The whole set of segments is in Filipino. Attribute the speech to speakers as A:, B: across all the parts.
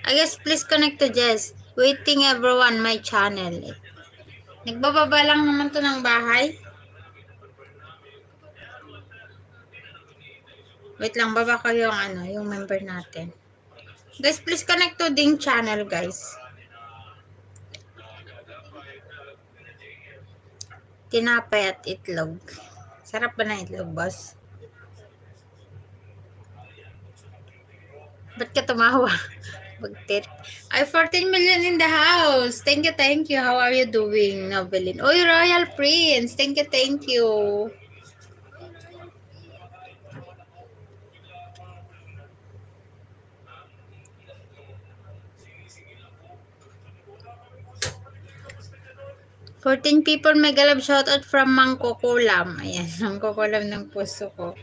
A: I guess please connect to Jess. Waiting everyone, my channel. Nagbababa lang naman to ng bahay. Wait lang, baba ko yung yung member natin. Guys, please connect to ding channel, guys. Tinapay at itlog. Sarap ba na itlog, boss? Ba't ka tumawa? Ay, 14 million in the house. Thank you. How are you doing, Novelin? Oy, Royal Prince. Thank you. 14 people, mega love shoutout from Mangkukulam. Ayan, Mangkukulam ng puso ko.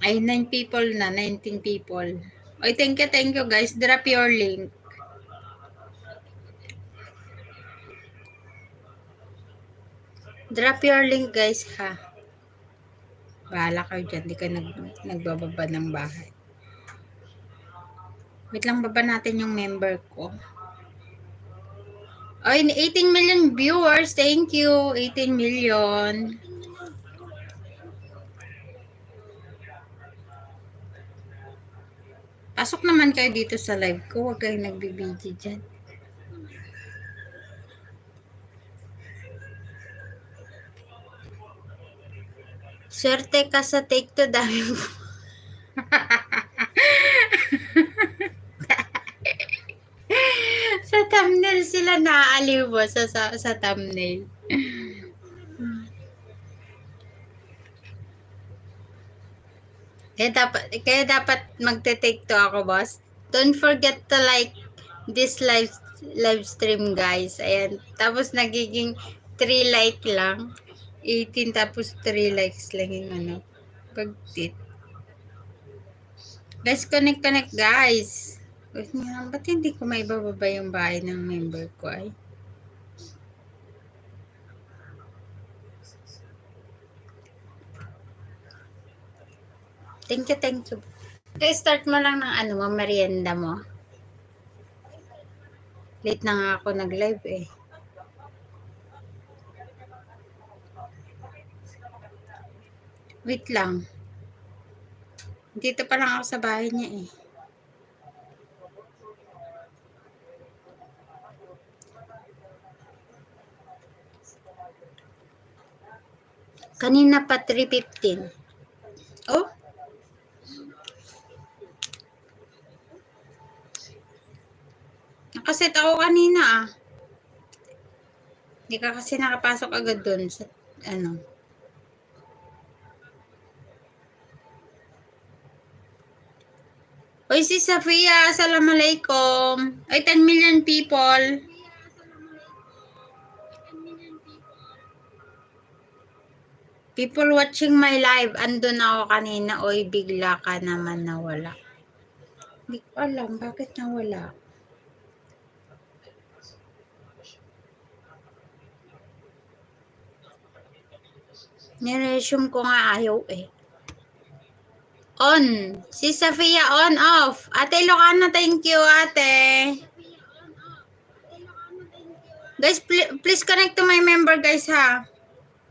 A: Ay, 9 people na, 19 people. Oy, thank you guys. Drop your link. Drop your link guys ha. Bahala kayo dyan. Di ka nagbababa ng bahay. Wait lang, baba natin yung member ko. Oy, 18 million viewers. Thank you. 18 million. Pasok naman kayo dito sa live ko. Huwag kayong nagbibideo dyan. Swerte ka sa take to, dami mo. Sa thumbnail sila naaaliw mo sa thumbnail. Kaya dapat magte-take to ako, boss. Don't forget to like this live stream, guys. Ayan. Tapos nagiging 3 like lang. 18 tapos 3 likes lang yung pag-tit. Guys, connect guys. Ba't hindi ko may bababa yung bahay ng member ko ay? Thank you. Okay, start mo lang ng merienda mo. Late na nga ako nag-live eh. Wait lang. Dito pa lang ako sa bahay niya eh. Kanina pa 3:15. Oh? Nakaset ako kanina ah. Hindi ka kasi nakapasok agad doon sa Oy, si Safia, assalamualaikum. Oy, 10 million people. People watching my live. Andun ako kanina. Oy, bigla ka naman nawala. Hindi ko alam bakit nawala. Niresume ko nga ayaw eh. On. Si Safia on, off. Ate Ilocana, thank you, ate. Guys, please connect to my member, guys, ha.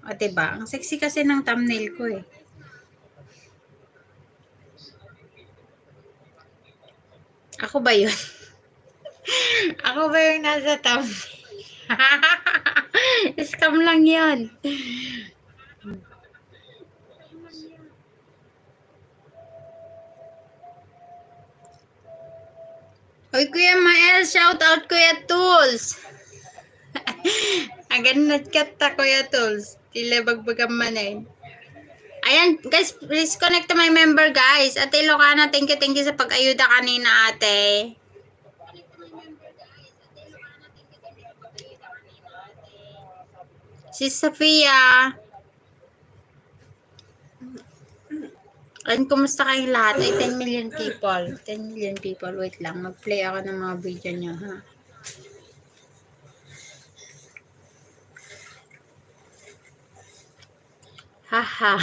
A: O, diba? Ang sexy kasi ng thumbnail ko, eh. Ako ba yun? Ako ba yung nasa thumbnail? Scam lang yun. Oy, Kuya Mael, shout out Kuya Tools. Aganat kata Kuya Tools. Tila bagbagang manay. Ayan, guys, please connect to my member, guys. Ate Ilocana, thank you sa pag-ayuda kanina, ate. Si Safia. And kumusta kayong lahat? Ay, 10 million people. 10 million people. Wait lang. Mag-play ako ng mga video nyo, ha? Haha.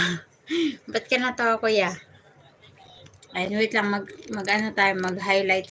A: Ba't ka natawa, kuya? Ayun, wait lang. Mag-highlight